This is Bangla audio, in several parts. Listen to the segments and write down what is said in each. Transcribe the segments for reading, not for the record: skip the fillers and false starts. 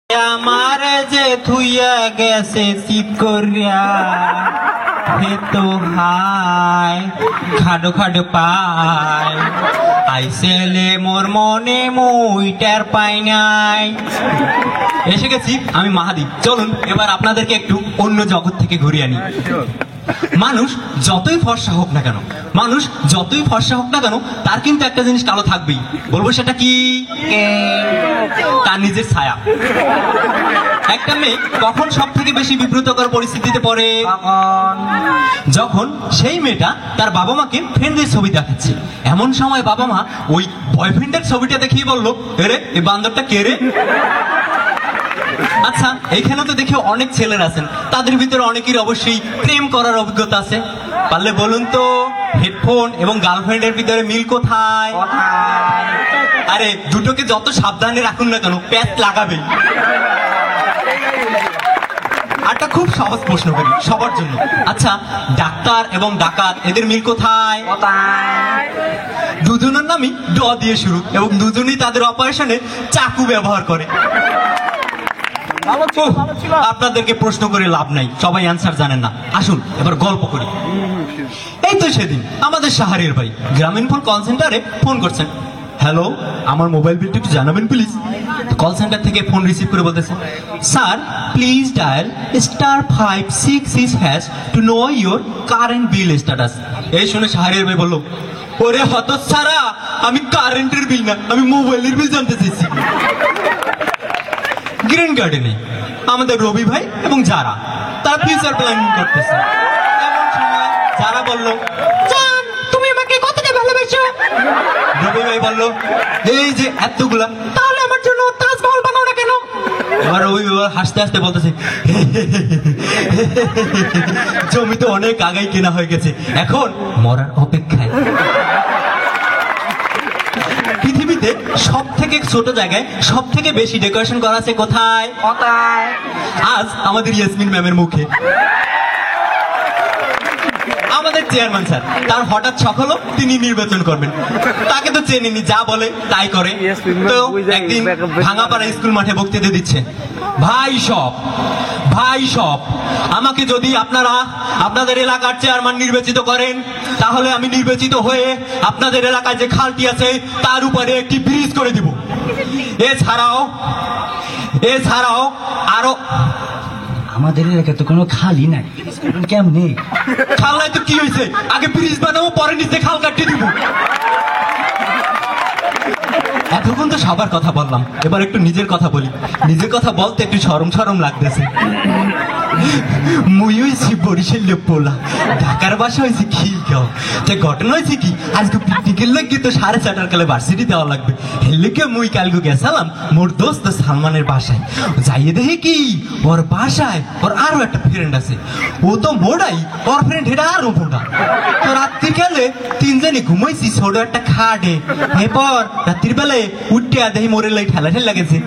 আমার যে থুইয়া গেছে শীত করিয়া হে তো হাই খাডো খাডো পায় আইসেলে মোর মনে মুইটার পাই নাই। এসে গেছি আমি মাহাদীপ। চলুন এবার আপনাদেরকে একটু অন্য জগৎ থেকে ঘুরিয়ে আনি। মানুষ যতই ফর্সা হোক না কেন, মানুষ যতই ফর্সা হোক না কেন, তার কিন্তু একটা জিনিস কালো থাকবেই। বলবো সেটা কি? তার নিজের ছায়া। একটা মেয়ে কখন সব থেকে বেশি বিব্রতকর পরিস্থিতিতে পড়ে? যখন সেই মেয়েটা তার বাবা মাকে ফ্রেন্ডের ছবি দেখাচ্ছে। এমন সময় বাবা মা ওই বয়ফ্রেন্ডের ছবিটা দেখিয়ে বললো, এরে এই বান্দরটা কে রে? আচ্ছা, এইখানে তো দেখে অনেক ছেলেরা আছেন, তাদের ভিতরে অনেকের অবশ্যই প্রেম করার অভিজ্ঞতা আছে। পারলে বলুন তো, হেডফোন এবং গার্লফ্রেন্ডের ভিতরে মিল কোথায়? আরে দুটোকে যত সাবধানে রাখুন না কেন, প্যাচ লাগাবে। একটা খুব সহজ প্রশ্ন করি সবার জন্য। আচ্ছা, ডাক্তার এবং ডাকাত এদের মিল কোথায়? দুজনের নামই ড দিয়ে শুরু এবং দুজনেই তাদের অপারেশনে চাকু ব্যবহার করে। আপনাদেরকে প্রশ্ন করে লাভ নাই, সবাই অ্যান্সার জানেন না। আসুন এবার গল্প করি। এই তো সেদিন আমাদের শাহরিয়ার ভাই গ্রামীণ ফোন কল সেন্টারে ফোন করছেন। হ্যালো, আমার মোবাইল বিলটা একটু জানাবেন প্লিজ। কল সেন্টার থেকে ফোন রিসিভ করে বলতেছে, sir please dial *566# to know your current bill status. এই শুনে শাহরিয়ার ভাই বললো, ওরে হতচ্ছাড়া, আমি কারেন্টের বিল না, আমি মোবাইলের বিল জানতে চাইছি। গ্রিন গার্ডেনে আমাদের রবি ভাই এবং যারা, তারা ফিউচার প্ল্যানিং করতেছে। এমন সময় যারা বলল, জান তুমি আমাকে কতটা ভালোবাসো? রবি ভাই বলল, এই যে এতগুলা, তাহলে আমার জন্য তাজমহল বানাও না কেন? এবার রবি ভাই হাসতে হাসতে বলতেছে, জমি তো অনেক আগেই কেনা হয়ে গেছে, এখন মরার অপেক্ষায়। পৃথিবীতে সব থেকে ছোট জায়গায় সব থেকে বেশি ডেকোরেশন করা আছে কোথায়? আজ আমাদের ইয়াসমিন ম্যামের মুখে। আমাদের চেয়ারম্যান স্যার, তার হঠাৎ শখ হলো তিনি নির্বাচন করবেন। তাকে তো চেনেনি, যা বলে তাই করে। তো একদিন ভাঙাপাড়া স্কুল মাঠে বক্তৃতা দিচ্ছে। ভাই সব আমাকে যদি আপনারা আপনাদের এলাকার চেয়ারম্যান নির্বাচিত করেন, তাহলে আমি নির্বাচিত হয়ে আপনাদের এলাকায় যে খালটি আছে তার উপরে একটি ব্রিজ করে দিব। এছাড়াও আরো আমাদের এলাকায় তো কোনো খালই নাই, কেমনে? খাল নাই তো কি হয়েছে, আগে ব্রিজ বানাবো, পরে নিচে খাল কাটিয়ে দিব। এতক্ষণ তো সবার কথা বললাম, এবার একটু নিজের কথা বলি। নিজের কথা বলতে একটু শরম লাগতেছে। মুই হয়েছি বরিশালের পোলা, ঢাকার বাসা হয়েছে খিলগাঁও। তাই ঘটনা হয়েছে কি, আজকে পিকনিকের লোককে তো 4:30 কালে ভার্সিটি দেওয়া লাগবে। হেলেকে মুই কালকে গেছিলাম মোর দোস্ত সালমানের বাসায়। যাইয়ে দেখে কি, ওর বাসায় ওর আরো একটা ফ্রেন্ড আছে। ও তো মোড়াই, ওর ফ্রেন্ড এটা আরো মোড়া। তো রাত্রিকালে তিনজনে ঘুমাইছি ছোট একটা খাটে। এরপর রাত্রির বেলায় উঠতে দেখি মোরের লাই ঠেলা লাগেছে।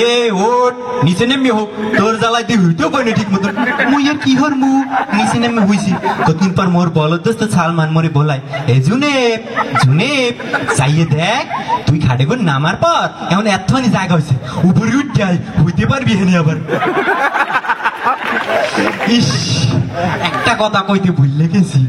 এ ওঠ, নিচে নেমে হোক, তোর জ্বালায় দিয়ে হইতেও পারিনি ঠিক মতো। মুই আর কি হর মু নিচে নেমে হইছি। কতদিন পর মোর বলদ দোস্ত সালমান মোরে বলায়, এ জুনেব চাইয়ে দেখ, তুই খাটে করে নামার পর এমন এতখানি জায়গা হয়েছে, উপরে উঠতে হইতে পারবি হেনে আবার। ইস, একটা কথা কইতে ভুললে গেছি,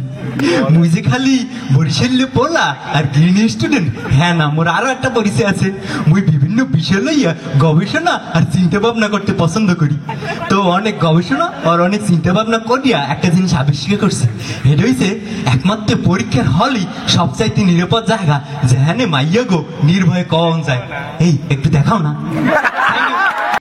মুই যে খালি বরিশালে পড়লা আর গ্রিন স্টুডেন্ট, হ্যাঁ না, মোর আরো একটা পরিচয় আছে। মুই বিভিন্ন বিষয় লইয়া গবেষণা আর চিন্তা ভাবনা করতে পছন্দ করি। তো অনেক গবেষণা আর অনেক চিন্তা ভাবনা করিয়া একটা জিনিস আবিষ্কার করছি। এটা হইছে একমাত্র পরীক্ষার হলই সবচাইতে নিরাপদ জায়গা, যেখানে মাইয়া গো নির্ভয়ে কম যায়। এই একটু দেখাও না।